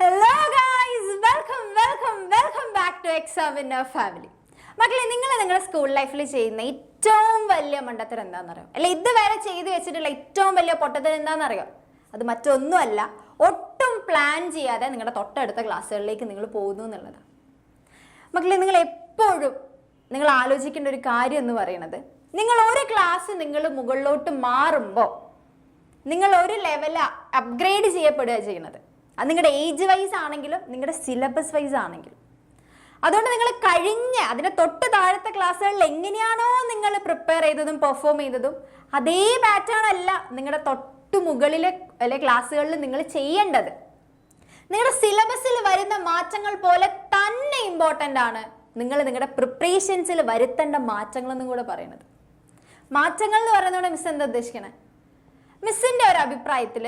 Hello guys, welcome back to Exam Winner Family. മക്കളെ, നിങ്ങളുടെ school ലൈഫിൽ ചെയ്യുന്ന ഏറ്റവും വലിയ മണ്ടത്തരം എന്താണെന്നറിയോ? അല്ല, ഇതുവരെ ചെയ്തു വെച്ചിട്ടുള്ള ഏറ്റവും വലിയ പൊട്ടത്തരം എന്താണെന്നറിയോ? അത് മറ്റൊന്നുമല്ല, ഒട്ടും പ്ലാൻ ചെയ്യാതെ നിങ്ങളുടെ തൊട്ടടുത്ത ക്ലാസ്സുകളിലേക്ക് നിങ്ങൾ പോകുന്നു എന്നുള്ളതാണ്. മക്കളെ, നിങ്ങൾ എപ്പോഴും നിങ്ങൾ ആലോചിക്കേണ്ട ഒരു കാര്യം എന്ന് പറയുന്നത്, നിങ്ങൾ ഒരു ക്ലാസ് നിങ്ങൾ മുകളിലോട്ട് മാറുമ്പോൾ നിങ്ങൾ ഒരു ലെവൽ അപ്ഗ്രേഡ് ചെയ്യപ്പെടുക ചെയ്യുന്നത്. അത് നിങ്ങളുടെ ഏജ് വൈസ് ആണെങ്കിലും നിങ്ങളുടെ സിലബസ് വൈസ് ആണെങ്കിലും. അതുകൊണ്ട് നിങ്ങൾ അതിൻ്റെ തൊട്ട് താഴത്തെ ക്ലാസ്സുകളിൽ എങ്ങനെയാണോ നിങ്ങൾ പ്രിപ്പയർ ചെയ്തതും പെർഫോം ചെയ്തതും അതേ പാറ്റേൺ അല്ല നിങ്ങളുടെ തൊട്ട് മുകളിലെ ക്ലാസ്സുകളിൽ നിങ്ങൾ ചെയ്യേണ്ടത്. നിങ്ങളുടെ സിലബസിൽ വരുന്ന മാറ്റങ്ങൾ പോലെ തന്നെ ഇമ്പോർട്ടൻ്റ് ആണ് നിങ്ങളുടെ പ്രിപ്പറേഷൻസിൽ വരുത്തേണ്ട മാറ്റങ്ങൾ എന്നും കൂടെ പറയുന്നത്. മാറ്റങ്ങൾ എന്ന് പറയുന്നതോടെ മിസ് എന്താ ഉദ്ദേശിക്കണേ? മിസ്സിൻ്റെ ഒരു അഭിപ്രായത്തിൽ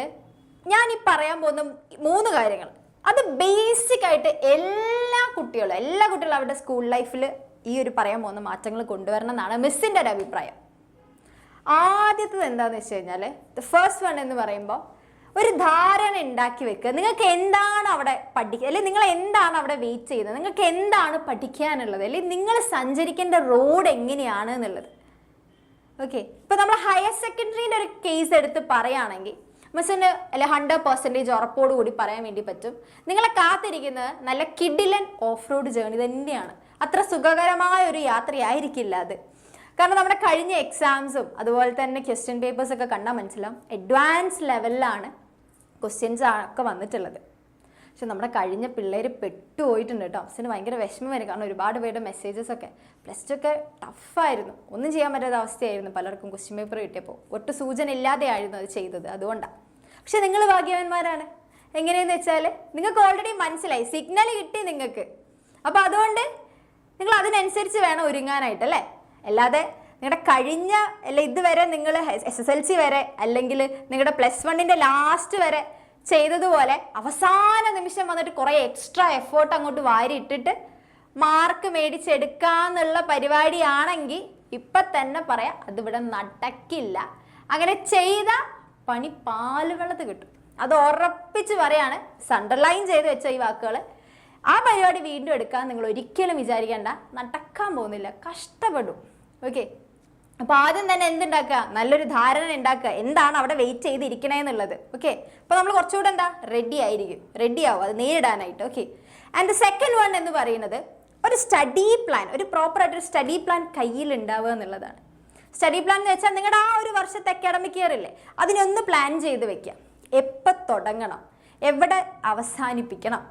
ഞാൻ ഈ പറയാൻ പോകുന്ന 3 കാര്യങ്ങൾ, അത് ബേസിക് ആയിട്ട് എല്ലാ കുട്ടികളും അവരുടെ സ്കൂൾ ലൈഫിൽ ഈ ഒരു പറയാൻ പോകുന്ന മാറ്റങ്ങൾ കൊണ്ടുവരണം എന്നാണ് മിസ്സിൻ്റെ ഒരു അഭിപ്രായം. ആദ്യത്തത് എന്താണെന്ന് വെച്ച് കഴിഞ്ഞാൽ, ദ ഫസ്റ്റ് വൺ എന്ന് പറയുമ്പോൾ ഒരു ധാരണ ഉണ്ടാക്കി വെക്കുക. നിങ്ങൾക്ക് എന്താണ് അവിടെ പഠിക്കുക, അല്ലെങ്കിൽ നിങ്ങൾ എന്താണ് അവിടെ വെയിറ്റ് ചെയ്യുന്നത്, നിങ്ങൾക്ക് എന്താണ് പഠിക്കാനുള്ളത്, അല്ലെങ്കിൽ നിങ്ങൾ സഞ്ചരിക്കേണ്ട റോഡ് എങ്ങനെയാണ് എന്നുള്ളത്. ഓക്കെ, ഇപ്പോൾ നമ്മൾ ഹയർ സെക്കൻഡറീൻ്റെ ഒരു കേസ് എടുത്ത് പറയുകയാണെങ്കിൽ മിസ്സിന് 100% ഉറപ്പോട് കൂടി പറയാൻ വേണ്ടി പറ്റും, നിങ്ങളെ കാത്തിരിക്കുന്നത് നല്ല കിഡിലൻ ഓഫ് റോഡ് ജേർണി തന്നെയാണ്. അത്ര സുഖകരമായ ഒരു യാത്രയായിരിക്കില്ല അത്. കാരണം നമ്മുടെ കഴിഞ്ഞ എക്സാംസും അതുപോലെ തന്നെ ക്വസ്റ്റ്യൻ പേപ്പേഴ്സൊക്കെ കണ്ടാൽ മനസ്സിലാവും, അഡ്വാൻസ് ലെവലിലാണ് ക്വസ്റ്റ്യൻസ് ഒക്കെ വന്നിട്ടുള്ളത്. പക്ഷെ നമ്മുടെ കഴിഞ്ഞ പിള്ളേർ പെട്ടുപോയിട്ടുണ്ട് കേട്ടോ. മിസ്സിന് ഭയങ്കര വിഷമം വരും. കാരണം ഒരുപാട് പേരുടെ മെസ്സേജസൊക്കെ പ്ലസ് ടു ഒക്കെ ടഫായിരുന്നു, ഒന്നും ചെയ്യാൻ പറ്റാത്ത അവസ്ഥയായിരുന്നു പലർക്കും. ക്വസ്റ്റ്യൻ പേപ്പർ കിട്ടിയപ്പോൾ ഒട്ടും സൂചന ഇല്ലാതെയായിരുന്നു അത് ചെയ്തത്. അതുകൊണ്ടാണ്. പക്ഷെ നിങ്ങൾ ഭാഗ്യവാന്മാരാണ്. എങ്ങനെയെന്ന് വെച്ചാൽ നിങ്ങൾക്ക് ഓൾറെഡി മനസ്സിലായി, സിഗ്നൽ കിട്ടി നിങ്ങൾക്ക്. അപ്പോൾ അതുകൊണ്ട് നിങ്ങൾ അതിനനുസരിച്ച് വേണം ഒരുങ്ങാനായിട്ട്, അല്ലേ? അല്ലാതെ നിങ്ങളുടെ കഴിഞ്ഞ ഇതുവരെ നിങ്ങൾ SSLC വരെ അല്ലെങ്കിൽ നിങ്ങളുടെ +1 ലാസ്റ്റ് വരെ ചെയ്തതുപോലെ അവസാന നിമിഷം വന്നിട്ട് കുറേ എക്സ്ട്രാ എഫേർട്ട് അങ്ങോട്ട് വാരി ഇട്ടിട്ട് മാർക്ക് മേടിച്ചെടുക്കാന്നുള്ള പരിപാടിയാണെങ്കിൽ ഇപ്പം തന്നെ പറയാം, അതിവിടെ നടക്കില്ല. അങ്ങനെ ചെയ്ത പണി പാലുവെള്ളത്ത് കിട്ടും. അത് ഉറപ്പിച്ച് പറയാണ്, അണ്ടർലൈൻ ചെയ്ത് വെച്ച ഈ വാക്കുകൾ. ആ പരിപാടി വീണ്ടും എടുക്കാൻ നിങ്ങൾ ഒരിക്കലും വിചാരിക്കേണ്ട, നടക്കാൻ പോകുന്നില്ല, കഷ്ടപ്പെടും. ഓക്കെ, അപ്പോൾ ആദ്യം തന്നെ എന്തുണ്ടാക്കുക, നല്ലൊരു ധാരണ ഉണ്ടാക്കുക, എന്താണ് അവിടെ വെയിറ്റ് ചെയ്തിരിക്കണേ എന്നുള്ളത്. ഓക്കെ, അപ്പോൾ നമ്മൾ കുറച്ചുകൂടെ റെഡി ആവും അത് നേരിടാനായിട്ട്. Okay, and the second one എന്ന് പറയുന്നത് ഒരു സ്റ്റഡി പ്ലാൻ, ഒരു പ്രോപ്പറായിട്ടൊരു സ്റ്റഡി പ്ലാൻ കയ്യിൽ ഉണ്ടാവുക എന്നുള്ളതാണ്. സ്റ്റഡി പ്ലാൻ എന്ന് വെച്ചാൽ നിങ്ങളുടെ ആ ഒരു വർഷത്തെ അക്കാഡമിക് ഇയർ ഇല്ലേ, അതിനൊന്ന് പ്ലാൻ ചെയ്ത് വെക്കുക. എപ്പോൾ തുടങ്ങണം, എവിടെ അവസാനിപ്പിക്കണം,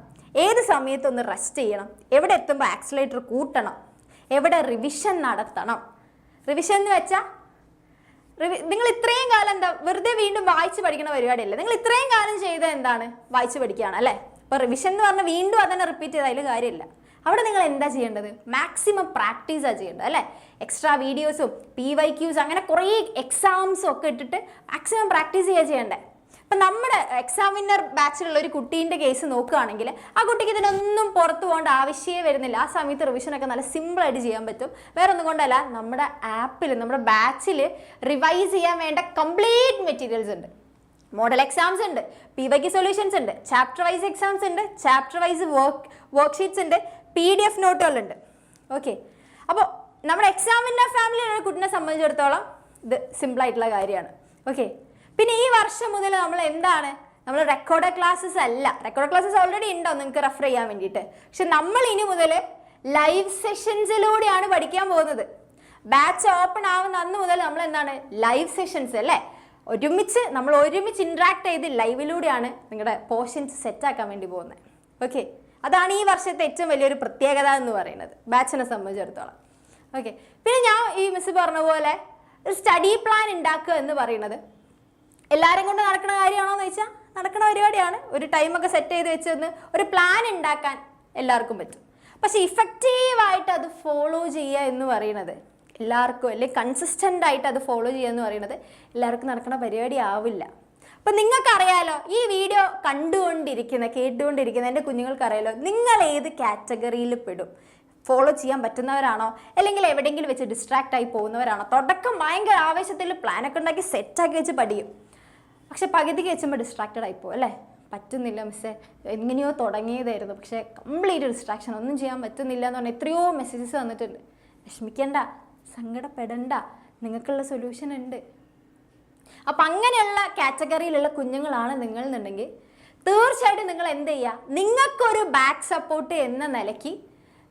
ഏത് സമയത്തൊന്ന് റെസ്റ്റ് ചെയ്യണം, എവിടെ എത്തുമ്പോൾ ആക്സിലേറ്റർ കൂട്ടണം, എവിടെ റിവിഷൻ നടത്തണം. റിവിഷൻ എന്ന് വെച്ചാൽ നിങ്ങൾ ഇത്രയും കാലം വെറുതെ വീണ്ടും വായിച്ച് പഠിക്കണ പരിപാടിയല്ല. നിങ്ങൾ ഇത്രയും കാലം ചെയ്ത എന്താണ്, വായിച്ച് പഠിക്കുകയാണ്, അല്ലേ? അപ്പോൾ റിവിഷൻ എന്ന് പറഞ്ഞാൽ വീണ്ടും അതന്നെ റിപ്പീറ്റ് ചെയ്താലും കാര്യമില്ല. അവിടെ നിങ്ങൾ എന്താ ചെയ്യേണ്ടത്, മാക്സിമം പ്രാക്ടീസാണ് ചെയ്യേണ്ടത്, അല്ലേ? എക്സ്ട്രാ വീഡിയോസും PYQs അങ്ങനെ കുറേ എക്സാംസും ഒക്കെ ഇട്ടിട്ട് മാക്സിമം പ്രാക്ടീസ് ചെയ്യേണ്ടത്. ഇപ്പം നമ്മുടെ എക്സാമിനർ ബാച്ചിലുള്ള ഒരു കുട്ടീൻ്റെ കേസ് നോക്കുകയാണെങ്കിൽ ആ കുട്ടിക്ക് ഇതിനൊന്നും പുറത്തു പോകേണ്ട ആവശ്യമേ വരുന്നില്ല. ആ സമയത്ത് റിവിഷനൊക്കെ നല്ല സിമ്പിളായിട്ട് ചെയ്യാൻ പറ്റും. വേറെ ഒന്നും കൊണ്ടല്ല, നമ്മുടെ ആപ്പിൽ നമ്മുടെ ബാച്ചിൽ റിവൈസ് ചെയ്യാൻ വേണ്ട കംപ്ലീറ്റ് മെറ്റീരിയൽസ് ഉണ്ട്. മോഡൽ എക്സാംസ് ഉണ്ട്, PYQ സൊല്യൂഷൻസ് ഉണ്ട്, ചാപ്റ്റർ വൈസ് എക്സാംസ് ഉണ്ട്, ചാപ്റ്റർ വൈസ് വർക്ക്ഷീറ്റ്സ് ഉണ്ട്, PDF നോട്ടുകളുണ്ട്. ഓക്കെ, അപ്പോൾ നമ്മുടെ എക്സാമിൻ്റെ ഫാമിലിയിലുള്ള ഒരു കുട്ടിനെ സംബന്ധിച്ചിടത്തോളം ഇത് സിമ്പിളായിട്ടുള്ള കാര്യമാണ്. ഓക്കെ, പിന്നെ ഈ വർഷം മുതൽ നമ്മൾ റെക്കോർഡ് ക്ലാസ്സസ് അല്ല, റെക്കോർഡ് ക്ലാസ്സസ് ഓൾറെഡി ഉണ്ടോ നിങ്ങൾക്ക് റെഫർ ചെയ്യാൻ വേണ്ടിയിട്ട്. പക്ഷെ നമ്മൾ ഇനി മുതൽ ലൈവ് സെഷൻസിലൂടെയാണ് പഠിക്കാൻ പോകുന്നത്. ബാച്ച് ഓപ്പൺ ആവുന്ന അന്ന് മുതൽ നമ്മൾ ലൈവ് സെഷൻസ്, അല്ലേ? നമ്മൾ ഒരുമിച്ച് ഇൻട്രാക്ട് ചെയ്ത് ലൈവിലൂടെയാണ് നിങ്ങളുടെ പോർഷൻസ് സെറ്റാക്കാൻ വേണ്ടി പോകുന്നത്. ഓക്കെ, അതാണ് ഈ വർഷത്തെ ഏറ്റവും വലിയൊരു പ്രത്യേകത എന്ന് പറയുന്നത് ബാച്ചിനെ സംബന്ധിച്ചിടത്തോളം. ഓക്കെ, പിന്നെ ഞാൻ ഈ മിസ് പറഞ്ഞ പോലെ ഒരു സ്റ്റഡി പ്ലാൻ ഉണ്ടാക്കുക എന്ന് പറയുന്നത് എല്ലാവരും കൊണ്ട് നടക്കുന്ന കാര്യമാണോ എന്ന് ചോദിച്ചാൽ നടക്കുന്ന പരിപാടിയാണ്. ഒരു ടൈമൊക്കെ സെറ്റ് ചെയ്ത് വെച്ചൊന്ന് ഒരു പ്ലാൻ ഉണ്ടാക്കാൻ എല്ലാവർക്കും പറ്റും. പക്ഷെ ഇഫക്റ്റീവായിട്ട് അത് ഫോളോ ചെയ്യുക എന്ന് പറയുന്നത് എല്ലാവർക്കും, അല്ലെങ്കിൽ കൺസിസ്റ്റൻ്റ് ആയിട്ട് അത് ഫോളോ ചെയ്യുക എന്ന് പറയുന്നത് എല്ലാവർക്കും നടക്കുന്ന പരിപാടി ആവില്ല. അപ്പം നിങ്ങൾക്കറിയാലോ, ഈ വീഡിയോ കേട്ടുകൊണ്ടിരിക്കുന്ന എൻ്റെ കുഞ്ഞുങ്ങൾക്കറിയാലോ നിങ്ങൾ ഏത് കാറ്റഗറിയിൽ പെടും. ഫോളോ ചെയ്യാൻ പറ്റുന്നവരാണോ, അല്ലെങ്കിൽ എവിടെയെങ്കിലും വെച്ച് ഡിസ്ട്രാക്റ്റ് ആയി പോകുന്നവരാണോ? തുടക്കം ഭയങ്കര ആവേശത്തിൽ പ്ലാനൊക്കെ ഉണ്ടാക്കി സെറ്റാക്കി വെച്ച് പഠിക്കും, പക്ഷെ പകുതിക്ക് വെച്ചുമ്പോൾ ഡിസ്ട്രാക്റ്റഡ് ആയിപ്പോവും, അല്ലേ? പറ്റുന്നില്ല മിസ്സേ, എങ്ങനെയോ തുടങ്ങിയതായിരുന്നു, പക്ഷേ കംപ്ലീറ്റ് ഡിസ്ട്രാക്ഷൻ, ഒന്നും ചെയ്യാൻ പറ്റുന്നില്ല എന്ന് പറഞ്ഞാൽ എത്രയോ മെസ്സേജസ് വന്നിട്ടുണ്ട്. വിഷമിക്കേണ്ട, സങ്കടപ്പെടണ്ട, നിങ്ങൾക്കുള്ള സൊല്യൂഷൻ ഉണ്ട്. അപ്പം അങ്ങനെയുള്ള കാറ്റഗറിയിലുള്ള കുഞ്ഞുങ്ങളാണ് നിങ്ങൾ എന്നുണ്ടെങ്കിൽ തീർച്ചയായിട്ടും നിങ്ങൾ എന്ത് ചെയ്യുക, നിങ്ങൾക്കൊരു ബാക്ക് സപ്പോർട്ട് എന്ന നിലയ്ക്ക്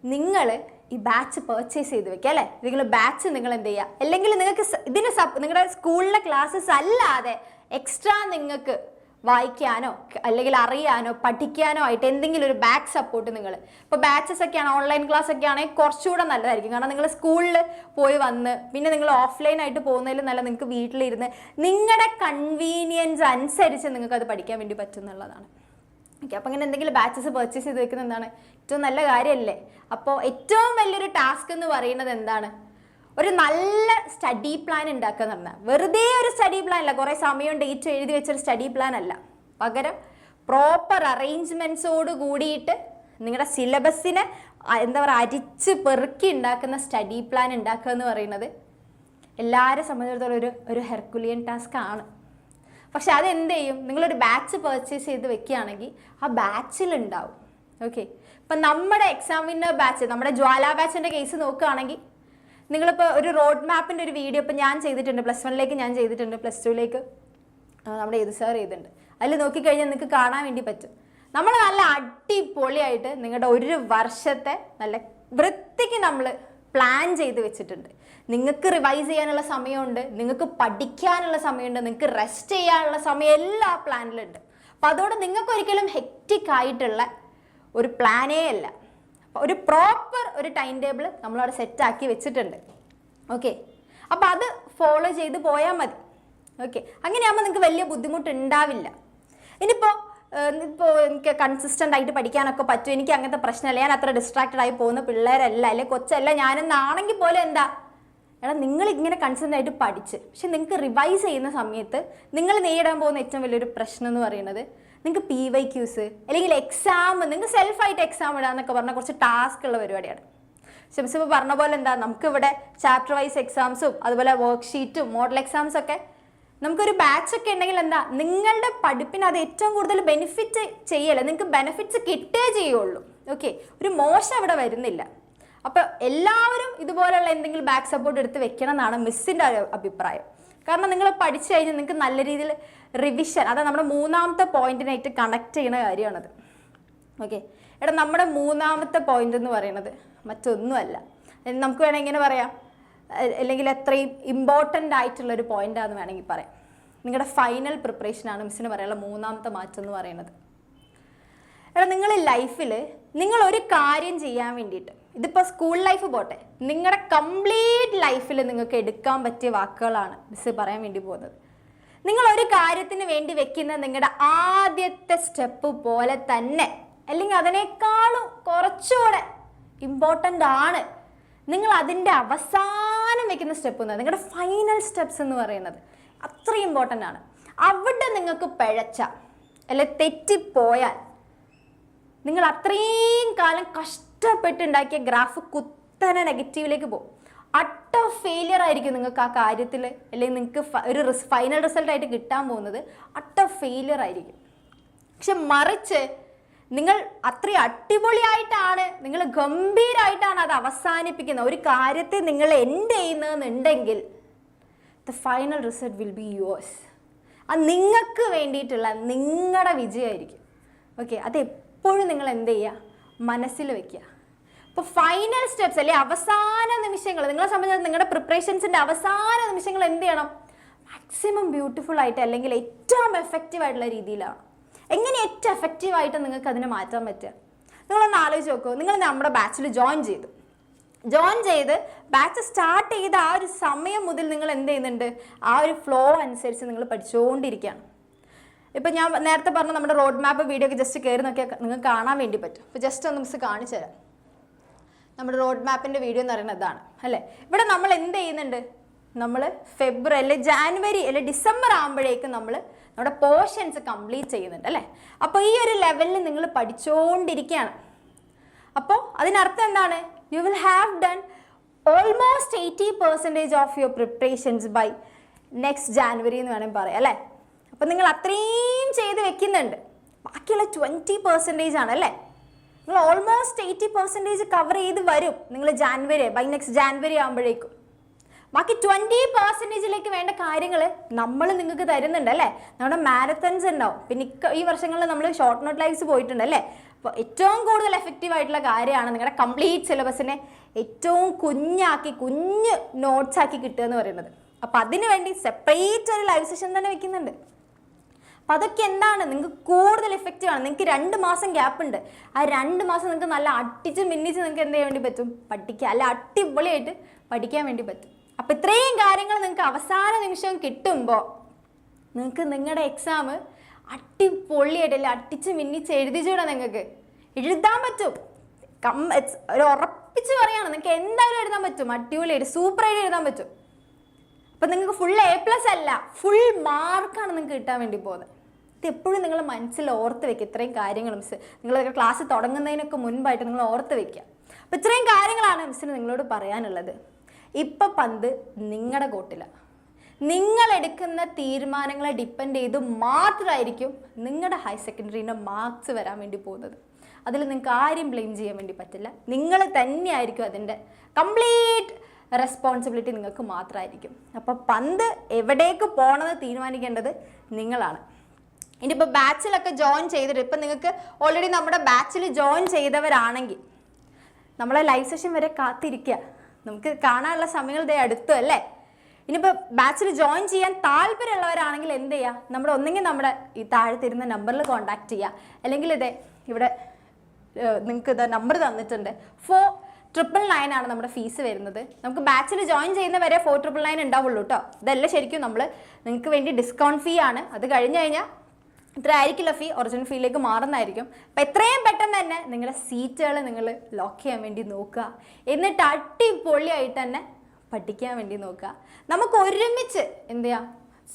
നിങ്ങൾ ഈ ബാച്ച് പർച്ചേസ് ചെയ്ത് വെക്കുക അല്ലേ. നിങ്ങൾ ബാച്ച് നിങ്ങൾ എന്ത് ചെയ്യുക, അല്ലെങ്കിൽ നിങ്ങൾക്ക് ഇതിന് നിങ്ങളുടെ സ്കൂളിലെ ക്ലാസ്സസ് അല്ലാതെ എക്സ്ട്രാ നിങ്ങൾക്ക് വായിക്കാനോ അല്ലെങ്കിൽ അറിയാനോ പഠിക്കാനോ ആയിട്ട് എന്തെങ്കിലും ഒരു ബാക്ക് സപ്പോർട്ട് നിങ്ങൾ ഇപ്പോൾ ബാച്ചസ് ഒക്കെയാണ്, ഓൺലൈൻ ക്ലാസ് ഒക്കെ ആണെങ്കിൽ കുറച്ചുകൂടെ നല്ലതായിരിക്കും. കാരണം നിങ്ങൾ സ്കൂളിൽ പോയി വന്ന് പിന്നെ നിങ്ങൾ ഓഫ്ലൈൻ ആയിട്ട് പോകുന്നതിലും നല്ല നിങ്ങൾക്ക് വീട്ടിലിരുന്ന് നിങ്ങളുടെ കൺവീനിയൻസ് അനുസരിച്ച് നിങ്ങൾക്ക് അത് പഠിക്കാൻ വേണ്ടി പറ്റും എന്നുള്ളതാണ്. ഓക്കെ, അപ്പോൾ അങ്ങനെ എന്തെങ്കിലും ബാച്ചസ് പർച്ചേസ് ചെയ്ത് വെക്കുന്നത് എന്താണ് ഏറ്റവും നല്ല കാര്യമല്ലേ. അപ്പോൾ ഏറ്റവും വലിയൊരു ടാസ്ക് എന്ന് പറയുന്നത് എന്താണ്, ഒരു നല്ല സ്റ്റഡി പ്ലാൻ ഉണ്ടാക്കുക എന്ന് പറഞ്ഞാൽ വെറുതെ ഒരു സ്റ്റഡി പ്ലാൻ അല്ല, കുറേ സമയം ഡേറ്റ് എഴുതി വെച്ചൊരു സ്റ്റഡി പ്ലാൻ അല്ല, പകരം പ്രോപ്പർ അറേഞ്ച്മെൻറ്റ്സോട് കൂടിയിട്ട് നിങ്ങളുടെ സിലബസിനെ എന്താ പറയുക അരിച്ച് പെറുക്കി ഉണ്ടാക്കുന്ന സ്റ്റഡി പ്ലാൻ ഉണ്ടാക്കുക എന്ന് പറയുന്നത് എല്ലാവരെ സംബന്ധിച്ചിടത്തോളം ഒരു ഹെർക്കുലിയൻ ടാസ്ക് ആണ്. പക്ഷെ അതെന്ത് ചെയ്യും, നിങ്ങളൊരു ബാച്ച് പർച്ചേസ് ചെയ്ത് വെക്കുകയാണെങ്കിൽ ആ ബാച്ചിലുണ്ടാവും. ഓക്കെ, ഇപ്പം നമ്മുടെ എക്സാം വിന്നർ ബാച്ച്, നമ്മുടെ ജ്വാല ബാച്ചിൻ്റെ കേസ് നോക്കുകയാണെങ്കിൽ നിങ്ങളിപ്പോൾ ഒരു റോഡ് മാപ്പിൻ്റെ ഒരു വീഡിയോ ഇപ്പം ഞാൻ ചെയ്തിട്ടുണ്ട്, +1 ഞാൻ ചെയ്തിട്ടുണ്ട്, +2 നമ്മുടെ ഏത് സാർ ചെയ്തിട്ടുണ്ട്. അതിൽ നോക്കിക്കഴിഞ്ഞാൽ നിങ്ങൾക്ക് കാണാൻ വേണ്ടി പറ്റും. നമ്മൾ നല്ല അടിപൊളിയായിട്ട് നിങ്ങളുടെ ഒരു വർഷത്തെ നല്ല വൃത്തിക്ക് നമ്മൾ പ്ലാൻ ചെയ്ത് വെച്ചിട്ടുണ്ട്. നിങ്ങൾക്ക് റിവൈസ് ചെയ്യാനുള്ള സമയമുണ്ട്, നിങ്ങൾക്ക് പഠിക്കാനുള്ള സമയമുണ്ട്, നിങ്ങൾക്ക് റെസ്റ്റ് ചെയ്യാനുള്ള സമയം എല്ലാ പ്ലാനിലുണ്ട്. അപ്പം അതോടെ നിങ്ങൾക്ക് ഒരിക്കലും ഹെക്റ്റിക് ആയിട്ടുള്ള ഒരു പ്ലാനേ അല്ല, ഒരു പ്രോപ്പർ ഒരു ടൈം ടേബിൾ നമ്മളവിടെ സെറ്റാക്കി വെച്ചിട്ടുണ്ട്. ഓക്കെ, അപ്പം അത് ഫോളോ ചെയ്ത് പോയാൽ മതി. ഓക്കെ, അങ്ങനെയാകുമ്പോൾ നിങ്ങൾക്ക് വലിയ ബുദ്ധിമുട്ട് ഉണ്ടാവില്ല. ഇപ്പോൾ എനിക്ക് കൺസിസ്റ്റൻ്റ് ആയിട്ട് പഠിക്കാനൊക്കെ പറ്റും, എനിക്ക് അങ്ങനത്തെ പ്രശ്നമല്ല, ഞാൻ അത്ര ഡിസ്ട്രാക്റ്റഡ് ആയി പോകുന്ന പിള്ളേരല്ല, അല്ലെങ്കിൽ കൊച്ചല്ല ഞാനെന്നാണെങ്കിൽ പോലും എന്താ എടാ, നിങ്ങൾ ഇങ്ങനെ കൺസിസ്റ്റൻ്റ് ആയിട്ട് പഠിച്ച് പക്ഷെ നിങ്ങൾക്ക് റിവൈസ് ചെയ്യുന്ന സമയത്ത് നിങ്ങൾ നേരിടാൻ പോകുന്ന ഏറ്റവും വലിയൊരു പ്രശ്നം എന്ന് പറയുന്നത് നിങ്ങൾക്ക് PYQs അല്ലെങ്കിൽ എക്സാം, നിങ്ങൾക്ക് സെൽഫായിട്ട് എക്സാം ഇടാന്നൊക്കെ പറഞ്ഞാൽ കുറച്ച് ടാസ്ക് ഉള്ള പരിപാടിയാണ്. ഷംസ് ഇപ്പോൾ പറഞ്ഞ പോലെ എന്താ, നമുക്കിവിടെ ചാപ്റ്റർ വൈസ് എക്സാംസും അതുപോലെ വർക്ക്ഷീറ്റും മോഡൽ എക്സാംസൊക്കെ നമുക്കൊരു ബാച്ചൊക്കെ ഉണ്ടെങ്കിൽ എന്താ നിങ്ങളുടെ പഠിപ്പിന് അത് ഏറ്റവും കൂടുതൽ ബെനിഫിറ്റ് ചെയ്യല്ലേ, നിങ്ങൾക്ക് ബെനിഫിറ്റ്സ് കിട്ടേ ചെയ്യുള്ളൂ. ഓക്കെ, ഒരു മോശം അവിടെ വരുന്നില്ല. അപ്പോൾ എല്ലാവരും ഇതുപോലുള്ള എന്തെങ്കിലും ബാക്ക് സപ്പോർട്ട് എടുത്ത് വെക്കണം എന്നാണ് മിസ്സിൻ്റെ അഭിപ്രായം. കാരണം നിങ്ങൾ പഠിച്ചു കഴിഞ്ഞാൽ നിങ്ങൾക്ക് നല്ല രീതിയിൽ റിവിഷൻ, അതായത് നമ്മുടെ മൂന്നാമത്തെ പോയിന്റിനായിട്ട് കണക്ട് ചെയ്യുന്ന കാര്യമാണത്. ഓക്കെ, എടാ നമ്മുടെ മൂന്നാമത്തെ പോയിന്റ് എന്ന് പറയുന്നത് മറ്റൊന്നുമല്ല, നമുക്ക് വേണമെങ്കിൽ ഇങ്ങനെ പറയാം, അല്ലെങ്കിൽ എത്രയും ഇമ്പോർട്ടൻ്റ് ആയിട്ടുള്ളൊരു പോയിൻ്റാണെന്ന് വേണമെങ്കിൽ പറയാം. നിങ്ങളുടെ ഫൈനൽ പ്രിപ്പറേഷനാണ് മിസ്സിന് പറയാനുള്ള മൂന്നാമത്തെ മാറ്റം എന്ന് പറയുന്നത്. എടാ നിങ്ങൾ ലൈഫിൽ നിങ്ങൾ ഒരു കാര്യം ചെയ്യാൻ വേണ്ടിയിട്ട്, ഇതിപ്പോൾ സ്കൂൾ ലൈഫ് പോട്ടെ, നിങ്ങളുടെ കംപ്ലീറ്റ് ലൈഫിൽ നിങ്ങൾക്ക് എടുക്കാൻ പറ്റിയ വാക്കുകളാണ് മിസ് പറയാൻ വേണ്ടി പോകുന്നത്. നിങ്ങൾ ഒരു കാര്യത്തിന് വേണ്ടി വെക്കുന്ന നിങ്ങളുടെ ആദ്യത്തെ സ്റ്റെപ്പ് പോലെ തന്നെ, അല്ലെങ്കിൽ അതിനേക്കാളും കുറച്ചുകൂടെ ഇമ്പോർട്ടൻ്റ് ആണ് നിങ്ങൾ അതിൻ്റെ അവസാനം വെക്കുന്ന സ്റ്റെപ്പ് എന്ന്, നിങ്ങളുടെ ഫൈനൽ സ്റ്റെപ്സ് എന്ന് പറയുന്നത് അത്രയും ഇമ്പോർട്ടൻ്റ് ആണ്. അവിടെ നിങ്ങൾക്ക് പിഴച്ച അല്ലെ തെറ്റിപ്പോയാൽ നിങ്ങൾ അത്രയും കാലം കഷ്ടപ്പെട്ടുണ്ടാക്കിയ ഗ്രാഫ് കുത്തനെ നെഗറ്റീവിലേക്ക് പോകും. അട്ടർ ഫെയിലിയർ ആയിരിക്കും നിങ്ങൾക്ക് ആ കാര്യത്തിൽ, അല്ലെങ്കിൽ നിങ്ങൾക്ക് ഒരു ഫൈനൽ റിസൾട്ടായിട്ട് കിട്ടാൻ പോകുന്നത് അട്ടർ ഫെയിലിയർ ആയിരിക്കും. പക്ഷെ മറിച്ച് നിങ്ങൾ അത്രയും അടിപൊളിയായിട്ടാണ്, നിങ്ങൾ ഗംഭീരമായിട്ടാണ് അത് അവസാനിപ്പിക്കുന്നത്, ഒരു കാര്യത്തെ നിങ്ങൾ എൻഡ് ചെയ്യുന്നതെന്നുണ്ടെങ്കിൽ the final result will be yours. അത് നിങ്ങൾക്ക് വേണ്ടിയിട്ടുള്ള നിങ്ങളുടെ വിജയമായിരിക്കും. ഓക്കെ, അത് എപ്പോഴും നിങ്ങൾ എന്ത് ചെയ്യുക, മനസ്സിൽ വെക്കുക. അപ്പോൾ ഫൈനൽ സ്റ്റെപ്സ് അല്ലെ അവസാന നിമിഷങ്ങൾ, നിങ്ങളെ സംബന്ധിച്ച് നിങ്ങളുടെ പ്രിപ്പറേഷൻസിൻ്റെ അവസാന നിമിഷങ്ങൾ എന്ത് ചെയ്യണം, മാക്സിമം ബ്യൂട്ടിഫുൾ ആയിട്ട് അല്ലെങ്കിൽ ഏറ്റവും എഫക്റ്റീവ് ആയിട്ടുള്ള രീതിയിലാണ്. എങ്ങനെ ഏറ്റവും എഫക്റ്റീവായിട്ട് നിങ്ങൾക്ക് അതിനെ മാറ്റാൻ പറ്റുക? നിങ്ങളൊന്ന് ആലോചിച്ച് നോക്കൂ. നിങ്ങൾ നമ്മുടെ ബാച്ചിൽ ജോയിൻ ചെയ്ത് ബാച്ച് സ്റ്റാർട്ട് ചെയ്ത ആ ഒരു സമയം മുതൽ നിങ്ങൾ എന്ത് ചെയ്യുന്നുണ്ട്, ആ ഒരു ഫ്ലോ അനുസരിച്ച് നിങ്ങൾ പഠിച്ചുകൊണ്ടിരിക്കുകയാണ്. ഇപ്പം ഞാൻ നേരത്തെ പറഞ്ഞ നമ്മുടെ റോഡ് മാപ്പ് വീഡിയോ ഒക്കെ ജസ്റ്റ് കയറി നോക്കിയാൽ നിങ്ങൾക്ക് കാണാൻ വേണ്ടി പറ്റും. ഇപ്പോൾ ജസ്റ്റ് ഒന്ന് മിസ് കാണിച്ചു തരാം. നമ്മുടെ റോഡ് മാപ്പിൻ്റെ വീഡിയോ എന്ന് പറയുന്നത് ഇതാണ് അല്ലേ. ഇവിടെ നമ്മൾ എന്ത് ചെയ്യുന്നുണ്ട്, നമ്മൾ ഫെബ്രുവരി അല്ലെങ്കിൽ ജാനുവരി അല്ലെങ്കിൽ ഡിസംബർ ആകുമ്പോഴേക്കും നമ്മൾ നമ്മുടെ പോർഷൻസ് കംപ്ലീറ്റ് ചെയ്യുന്നുണ്ട് അല്ലേ. അപ്പോൾ ഈ ഒരു ലെവലിൽ നിങ്ങൾ പഠിച്ചുകൊണ്ടിരിക്കുകയാണ്. അപ്പോൾ അതിനർത്ഥം എന്താണ്, you will have done almost 80% of your preparations by next January എന്ന് വേണമെങ്കിൽ പറയാം അല്ലേ. അപ്പം നിങ്ങൾ അത്രയും ചെയ്ത് വെക്കുന്നുണ്ട്. ബാക്കിയുള്ള 20% ആണ് അല്ലേ. നിങ്ങൾ ഓൾമോസ്റ്റ് 80% കവർ ചെയ്ത് വരും നിങ്ങൾ ബൈ നെക്സ്റ്റ് ജാനുവരി ആകുമ്പോഴേക്കും. ബാക്കി 20%ലേക്ക് വേണ്ട കാര്യങ്ങൾ നമ്മൾ നിങ്ങൾക്ക് തരുന്നുണ്ട് അല്ലേ. നമ്മുടെ മാരത്തൺസ് ഉണ്ടാവും, പിന്നെ ഈ വർഷങ്ങളിൽ നമ്മൾ ഷോർട്ട് നോട്ട് ലൈവ്സ് പോയിട്ടുണ്ട് അല്ലേ. അപ്പോൾ ഏറ്റവും കൂടുതൽ എഫക്റ്റീവ് ആയിട്ടുള്ള കാര്യമാണ് നിങ്ങളുടെ കംപ്ലീറ്റ് സിലബസിനെ ഏറ്റവും കുഞ്ഞ് നോട്ട്സ് ആക്കി കിട്ടുക എന്ന് പറയുന്നത്. അപ്പോൾ അതിന് വേണ്ടി സെപ്പറേറ്റ് ഒരു ലൈവ് സെഷൻ തന്നെ വെക്കുന്നുണ്ട്. അപ്പം അതൊക്കെ എന്താണ് നിങ്ങൾക്ക് കൂടുതൽ എഫക്റ്റീവ് ആണ്. നിങ്ങൾക്ക് 2 മാസം ഗ്യാപ്പ് ഉണ്ട്. ആ 2 മാസം നിങ്ങൾക്ക് നല്ല അടിച്ച് മിന്നിച്ച് നിങ്ങൾക്ക് എന്ത് ചെയ്യാൻ വേണ്ടി പറ്റും, പഠിക്കുക, അല്ല അടിപൊളിയായിട്ട് പഠിക്കാൻ വേണ്ടി പറ്റും. അപ്പം ഇത്രയും കാര്യങ്ങൾ നിങ്ങൾക്ക് അവസാന നിമിഷം കിട്ടുമ്പോൾ നിങ്ങൾക്ക് നിങ്ങളുടെ എക്സാം അടിപൊളിയായിട്ടല്ലേ അടിച്ച് മിന്നിച്ച് എഴുതിച്ചൂടാ. നിങ്ങൾക്ക് എഴുതാൻ പറ്റും. ഒരു ഉറപ്പിച്ച് പറയുകയാണ്, നിങ്ങൾക്ക് എന്തായാലും എഴുതാൻ പറ്റും. അടിപൊളിയായിട്ട് സൂപ്പറായിട്ട് എഴുതാൻ പറ്റും. അപ്പം നിങ്ങൾക്ക് ഫുൾ A+ അല്ല, ഫുൾ മാർക്കാണ് നിങ്ങൾക്ക് കിട്ടാൻ വേണ്ടി പോകുന്നത്. ഇത് എപ്പോഴും നിങ്ങൾ മനസ്സിൽ ഓർത്ത് വെക്കുക. ഇത്രയും കാര്യങ്ങൾ മിസ് നിങ്ങളൊരു ക്ലാസ് തുടങ്ങുന്നതിനൊക്കെ മുൻപായിട്ട് നിങ്ങൾ ഓർത്ത് വെക്കുക. അപ്പം ഇത്രയും കാര്യങ്ങളാണ് മിസ്സിന് നിങ്ങളോട് പറയാനുള്ളത്. ഇപ്പം പന്ത് നിങ്ങളുടെ കോട്ടിലാണ്. നിങ്ങൾ എടുക്കുന്ന തീരുമാനങ്ങളെ ഡിപ്പെൻഡ് ചെയ്ത് മാത്രമായിരിക്കും നിങ്ങളുടെ ഹയർ സെക്കൻഡറിൻ്റെ മാർക്സ് വരാൻ വേണ്ടി പോകുന്നത്. അതിൽ നിങ്ങൾക്ക് ആരും ബ്ലെയിം ചെയ്യാൻ വേണ്ടി പറ്റില്ല. നിങ്ങൾ തന്നെയായിരിക്കും അതിൻ്റെ കംപ്ലീറ്റ് റെസ്പോൺസിബിലിറ്റി നിങ്ങൾക്ക് മാത്രമായിരിക്കും. അപ്പോൾ പന്ത് എവിടേക്ക് പോകണമെന്ന് തീരുമാനിക്കേണ്ടത് നിങ്ങളാണ്. ഇനിയിപ്പോൾ ബാച്ചിലൊക്കെ ജോയിൻ ചെയ്തിട്ട് ഇപ്പം നിങ്ങൾക്ക് ഓൾറെഡി നമ്മുടെ ബാച്ചിൽ ജോയിൻ ചെയ്തവരാണെങ്കിൽ നമ്മളെ ലൈവ് സെഷൻ വരെ കാത്തിരിക്കുക. നമുക്ക് കാണാനുള്ള സമയങ്ങൾ ഇതേ അടുത്തു അല്ലേ. ഇനിയിപ്പോൾ ബാച്ചിൽ ജോയിൻ ചെയ്യാൻ താല്പര്യമുള്ളവരാണെങ്കിൽ എന്ത് ചെയ്യുക, ഒന്നെങ്കിൽ നമ്മുടെ ഈ താഴെ തരുന്ന നമ്പറിൽ കോൺടാക്ട് ചെയ്യുക, അല്ലെങ്കിൽ ഇതേ ഇവിടെ നിങ്ങൾക്ക് ഇതാ നമ്പർ തന്നിട്ടുണ്ട്. 4,999 ആണ് നമ്മുടെ ഫീസ് വരുന്നത്. നമുക്ക് ബാച്ചിൽ ജോയിൻ ചെയ്യുന്നവരെ 4,999 ഉണ്ടാവുള്ളൂ കേട്ടോ. ഇതെല്ലാം ശരിക്കും നിങ്ങൾക്ക് വേണ്ടി ഡിസ്കൗണ്ട് ഫീ ആണ്. അത് കഴിഞ്ഞ് കഴിഞ്ഞാൽ ഇത്ര ആയിരിക്കില്ല ഫീ, ഒറിജിനൽ ഫീയിലേക്ക് മാറുന്നതായിരിക്കും. അപ്പം എത്രയും പെട്ടെന്ന് തന്നെ നിങ്ങളുടെ സീറ്റുകൾ നിങ്ങൾ ലോക്ക് ചെയ്യാൻ വേണ്ടി നോക്കുക. എന്നിട്ട് അടിപൊളിയായിട്ട് തന്നെ പഠിക്കാൻ വേണ്ടി നോക്കുക. നമുക്ക് ഒരുമിച്ച് എന്ത് ചെയ്യാം,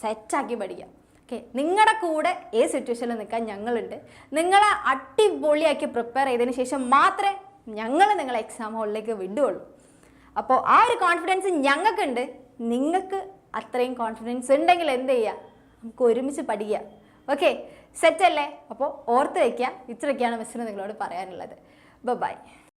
സെറ്റാക്കി പഠിക്കാം. ഓക്കെ, നിങ്ങളുടെ കൂടെ ഏത് സിറ്റുവേഷനിൽ നിൽക്കാൻ ഞങ്ങളുണ്ട്. നിങ്ങളെ അടിപൊളിയാക്കി പ്രിപ്പയർ ചെയ്തതിന് ശേഷം മാത്രമേ ഞങ്ങൾ നിങ്ങളെ എക്സാം ഹോളിലേക്ക് വിടുകയുള്ളൂ. അപ്പോൾ ആ ഒരു കോൺഫിഡൻസ് ഞങ്ങൾക്കുണ്ട്. നിങ്ങൾക്ക് അത്രയും കോൺഫിഡൻസ് ഉണ്ടെങ്കിൽ എന്ത് ചെയ്യുക, നമുക്ക് ഒരുമിച്ച് പഠിക്കുക. ഓക്കെ, സെറ്റല്ലേ? അപ്പോൾ ഓർത്ത് വയ്ക്കുക. ഇത്രയൊക്കെയാണ് മിസ്സിന് നിങ്ങളോട് പറയാനുള്ളത്. ബൈ.